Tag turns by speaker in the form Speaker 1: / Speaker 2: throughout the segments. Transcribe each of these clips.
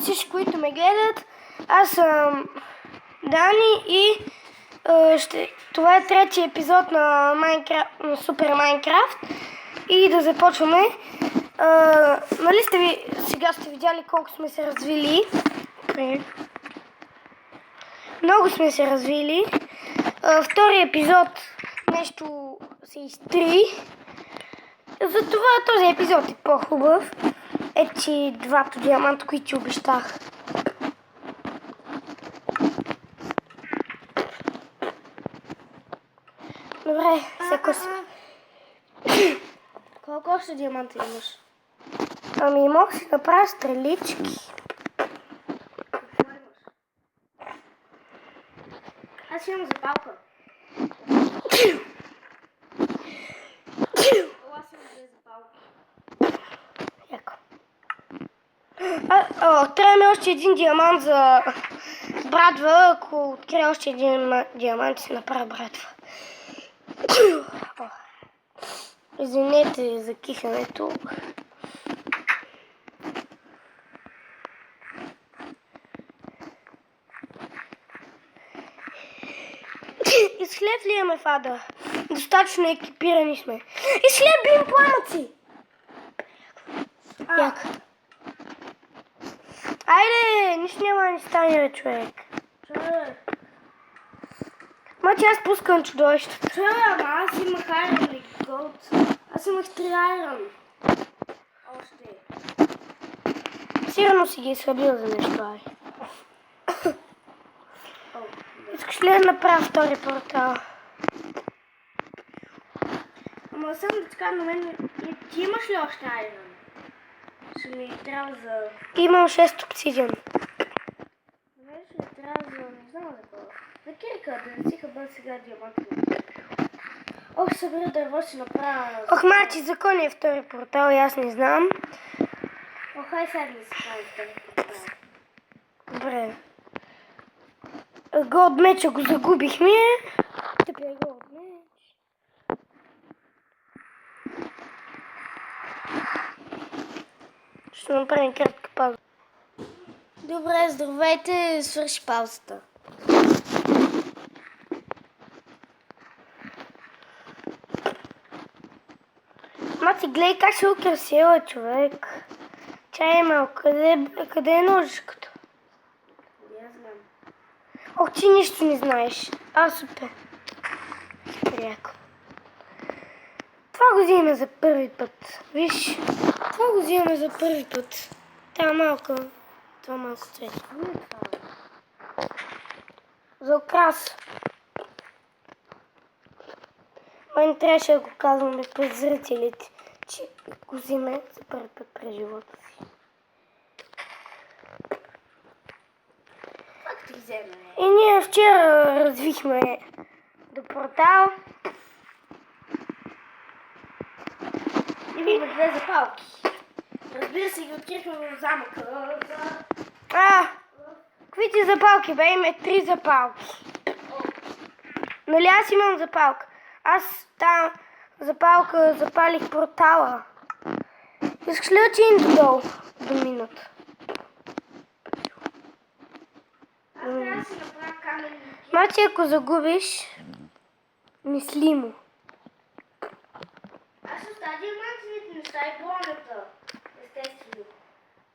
Speaker 1: всички, които ме гледат. Аз съм Дани и това е третия епизод на Супер Майнкрафт. И да започваме. Нали сега сте видяли колко сме се развили? Много сме се развили. Втори епизод нещо се изтри. Затова този епизод е по-хубав. Ето двата диаманта, които ти обещах. Добре, сега си.
Speaker 2: Колко още диаманта имаш?
Speaker 1: Ами мога си направя стрелички.
Speaker 2: Какво имаш? Аз имам запалка. Аз имам две запалки.
Speaker 1: Яко. Трябва ми още един диамант за брадва. Ако открия още един диамант, си направя брадва. Извинете за кихането. И с хлеб ли имаме фада? Достатъчно екипирани сме. И с хлеб бим пламъци! Як? Айде, нищо няма да ни стане, бе, човек. Мачи, аз пускам чудовищата.
Speaker 2: Аз имах айрон и голд. Аз имах 3 айрон. Още.
Speaker 1: Сигурно си ги е свалил за нещо, ай. Искаш ли да направя втори портал?
Speaker 2: Ама съм да така, на мен... Ти имаш ли още айрон? Ще ми трябва за...
Speaker 1: Имам 6 обсидиан.
Speaker 2: На мен ще ми трябва за... Не знам за какво. За кирка, да не си хъбър сега диамантите. Ох, събера дърво, ще направя...
Speaker 1: Ох, Мачи, за кой не е втори портал, и аз не знам.
Speaker 2: Ох, хай сега да си прави втори портал.
Speaker 1: Добре. Голд меча го загубихме. Тъпя голд меч. Ще направим кратка пауза.
Speaker 2: Добре, здравейте, свърши паузата.
Speaker 1: Мати, гледай как се украсила, човек. Чай малко. Къде е ножичката?
Speaker 2: Не знам.
Speaker 1: Ох, ти нищо не знаеш. Супер. Супер яко. Това го взимаме за първи път. Виж, това го взимаме за първи път. Това малко цвет. За украс. Май трябваше да го казваме пред зрителите, че го взиме за първи път през живота си.
Speaker 2: Как ти вземе?
Speaker 1: И ние вчера развихме до портал.
Speaker 2: Имаме две запалки. Разбира се, ги открихме в замъка.
Speaker 1: Какви ти запалки, бе? Има 3 запалки. Нали аз имам запалка? Аз там запалка запалих портала. Искаш ли да отидем додолу до минута?
Speaker 2: Аз трябва да си направя каменни.
Speaker 1: Мачи, ако загубиш, мислимо.
Speaker 2: Аз ще оставя диамантовите неща и бронята. Естествено.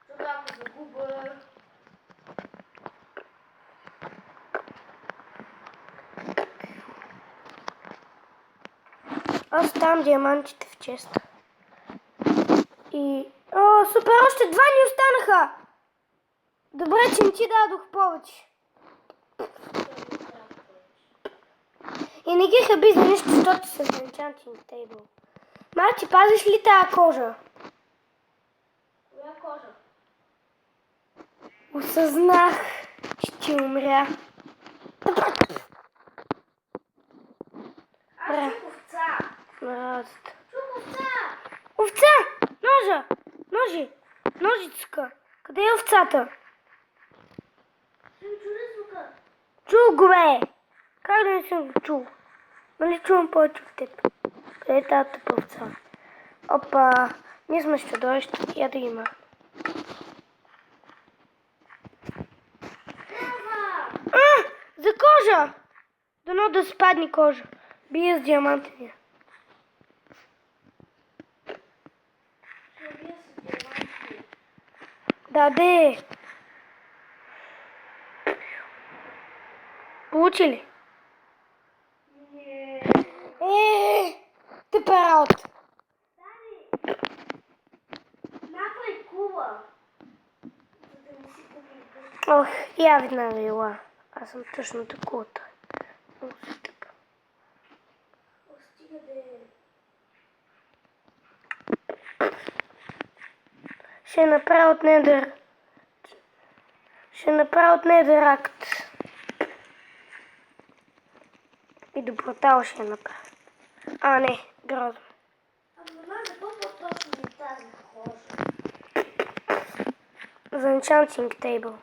Speaker 2: Защото ако загуба...
Speaker 1: Аз оставам диамантите в честа. И... супер, още 2 ни останаха! Добре, че не ти дадох повече. И не ги хаби за нищо, защото са за enchanting table. Марти, пазиш ли тая кожа?
Speaker 2: Коя кожа?
Speaker 1: Осъзнах, че ти умря.
Speaker 2: Аз чух овца.
Speaker 1: Разата.
Speaker 2: Чух овца.
Speaker 1: Овца! Ножа! Ножицка! Къде е овцата?
Speaker 2: Съм чули звука.
Speaker 1: Чул го, бе! Как да не съм го чул? Нали чувам повече от теб? Къде е тази тъпа овца? Опа! Ние сме чудовища. Я да има. Дано да спадне кожа. Бия с диамантения.
Speaker 2: Ще бия с диаманти.
Speaker 1: Да, де. Получи ли?
Speaker 2: Не.
Speaker 1: Ти параот.
Speaker 2: Дани, направи кула. За да не си губим къща.
Speaker 1: Ох, я веднага ела. Аз съм точно такова.
Speaker 2: Стига да е.
Speaker 1: Ще направя от недър. Ще направя от недър акт. И до портал ще направя. А, не, грозно.
Speaker 2: Ама за какво точно ми тази кожа?
Speaker 1: За Enchanting Table.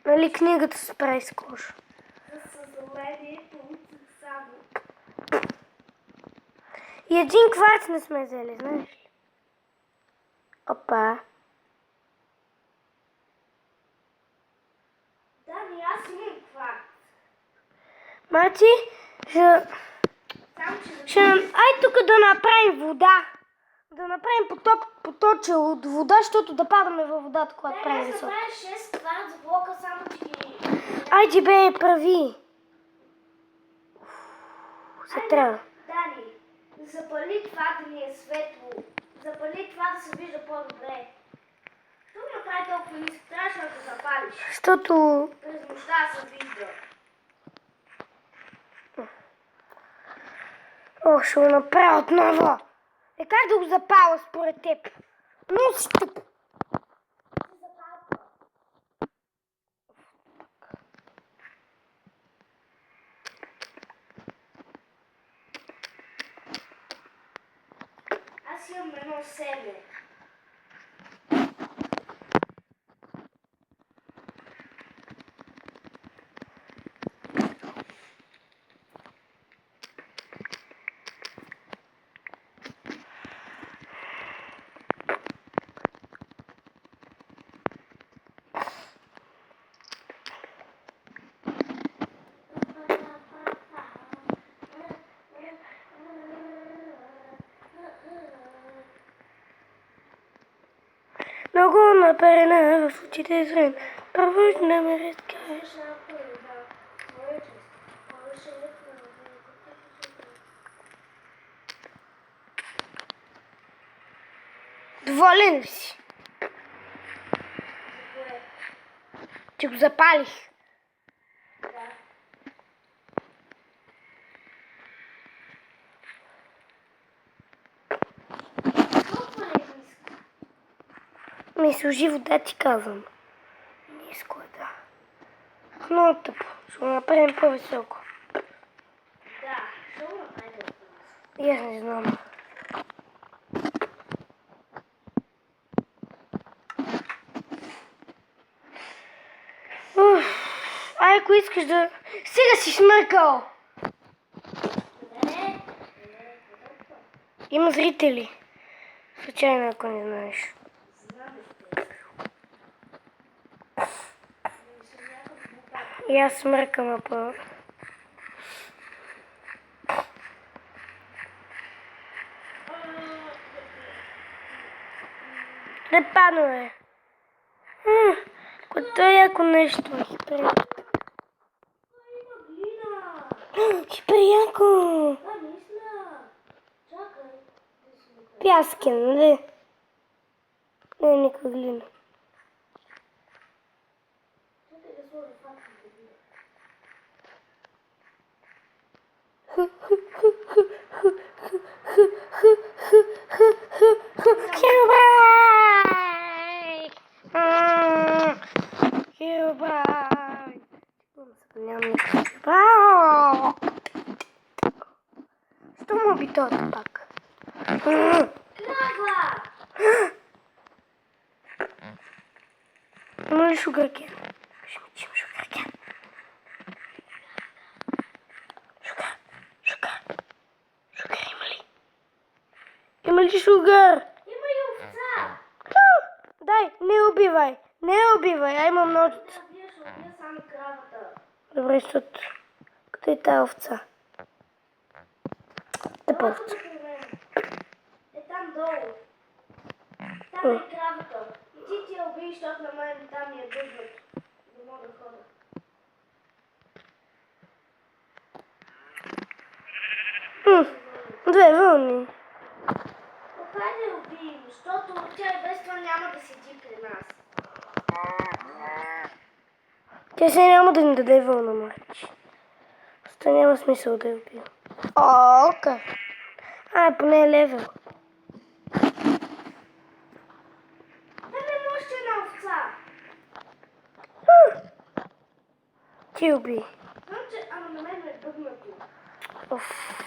Speaker 1: Нали книгата с прави с кожа?
Speaker 2: За съжаление, получих само.
Speaker 1: И един кварц не сме взели, знаеш ли? Опа.
Speaker 2: Дани, аз имам кварц.
Speaker 1: Марти,
Speaker 2: Само, че за
Speaker 1: ай тук да направим вода. Да направим поточе от вода, защото да падаме във водата, когато правим
Speaker 2: аз
Speaker 1: високо.
Speaker 2: направя 6 кварц блока, само че ги...
Speaker 1: Айде бе, прави. Се трябва.
Speaker 2: Дани, запали това да ни е светло. Запали това да се вижда по-добре. Тук направи толкова ниско, трябваше да го запалиш.
Speaker 1: Защото...
Speaker 2: През нощта се вижда.
Speaker 1: Ох, ще го направя отново. Е, как да го запаля според теб? Но си тъп.
Speaker 2: Аз имам едно семе.
Speaker 1: Много наперена в очите зрен. Първо ще намерят кай. Доволен ли си? Че го запалих. Ми служи вода, ти казвам. Ниско е, да. Много тъпо. Ще го направим по-високо.
Speaker 2: Да, ще го направим.
Speaker 1: И аз не знам. Ай, ако искаш да... Сега си смъркал! Има зрители. Случайно, ако не знаеш. И аз смъркам, апа. Не падна, бе. Кото е яко нещо.
Speaker 2: Има глина.
Speaker 1: Хиперяко.
Speaker 2: Да, наистина. Чакай. Да си го кажа.
Speaker 1: Пяскен, нали? Не, никаква глина.
Speaker 2: Чакай да сложа фатката глина.
Speaker 1: Херобрай! Що му би този пак?
Speaker 2: Крава!
Speaker 1: Има ли шугаркен? Ще ми чим шугаркен. Шугар има ли? Има ли шугар?
Speaker 2: Има и овца!
Speaker 1: Дай, не убивай. Не убивай, а имам ножица.
Speaker 2: Ще убия само кравата.
Speaker 1: Добре, защото... Къде е тази овца? Тъпа овца.
Speaker 2: Тук при мен. Е там долу. Там е кравата. И ти я убий, защото на мен там ми е дъжнато. Не мога да ходя.
Speaker 1: Две вълни.
Speaker 2: Хайде я убий, защото тя и без това няма да седи при нас.
Speaker 1: Тя се няма да ни даде вълна, мачи. Просто няма смисъл да я убия. О, окей. Поне е левел.
Speaker 2: Да не може една овца.
Speaker 1: Ти уби.
Speaker 2: Знам, че ама на мен ме е бъгнато.
Speaker 1: Оф.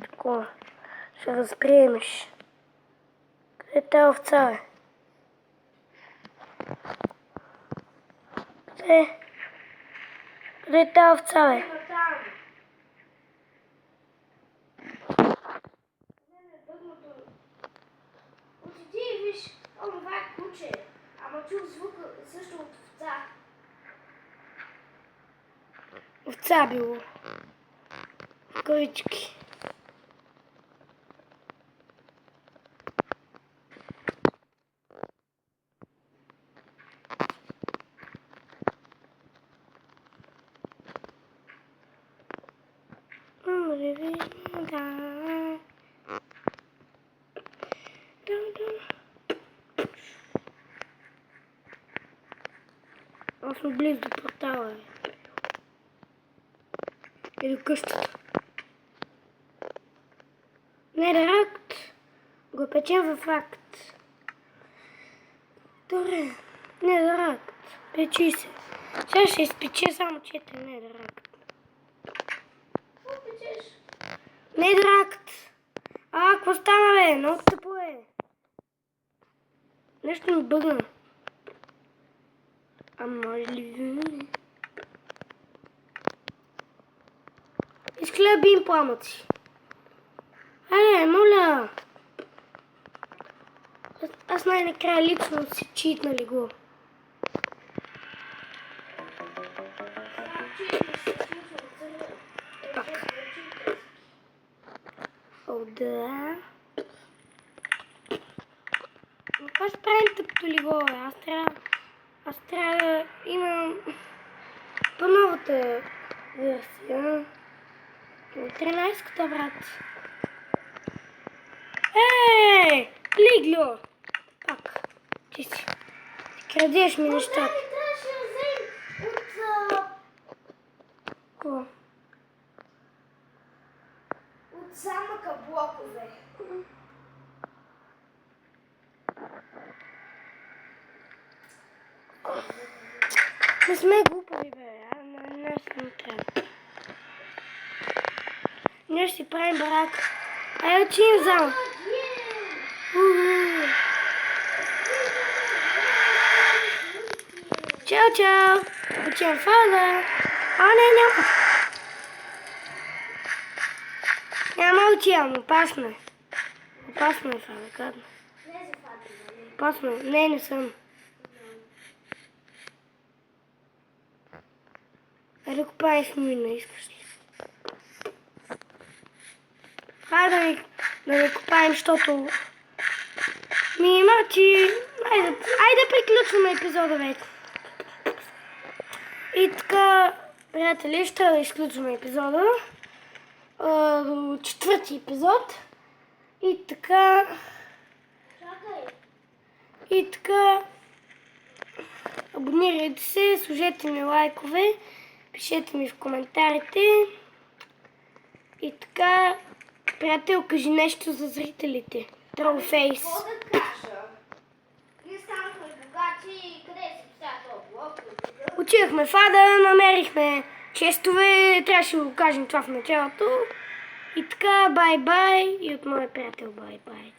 Speaker 1: Такова. Ще възприемеш. Къде е тази овца, бе? Къде? Къде е тази овца, бе?
Speaker 2: Има там. На мен е бъгнато. Отиди и виж, това е куче. Ама чух звука също от овца.
Speaker 1: Овца било. Кавички. Аз съм близо до портала, бе. И до къщата. Недеракт го печем в акт. Добре. Недеракт. Печи се. Сега ще изпече само 4 недеракт.
Speaker 2: Какво печеш?
Speaker 1: Недеракт. Какво стана, бе? Много тъпо е. Нещо ми бъгна. Може ли ви? Искаш ли да бием пламъци? Айде, моля! Аз най-накрая лично си читнали го. О, да. Но какво ще правим тъпто ли го, бе? Аз трябва да имам по-новата версия. 13-ката, брат. Ей! Лигло! Пак. Ти си. Ти крадеш ми нещата.
Speaker 2: Трябваше да взем
Speaker 1: Какво?
Speaker 2: от замъка блокове.
Speaker 1: Не сме глупави, бе. Не съм трябва. Ние ще си правим барак. Айде, отидем в зала. Чао, чао. Отивам фаза. Не. Няма отивам. Опасно е. Опасно е, фаза. Гадно.
Speaker 2: Не за Фатима, не.
Speaker 1: Опасно е. Не съм. Да копаем с мина, искаш ли? Хайде да не копаем, защото... Мачи... Айде приключваме епизода вече. И така, приятели, ще да изключваме епизода. До 4-ти епизод. И така... И така... Абонирайте се, сложете ми лайкове. Пишете ми в коментарите. И така, приятел, кажи нещо за зрителите. Тролфейс.
Speaker 2: Какво да кажа? Ние станахме богати и къде се поставя този блок?
Speaker 1: Отидахме в Ада, намерихме честове, трябваше да го кажем това в началото. И така, бай-бай и от моя приятел бай-бай.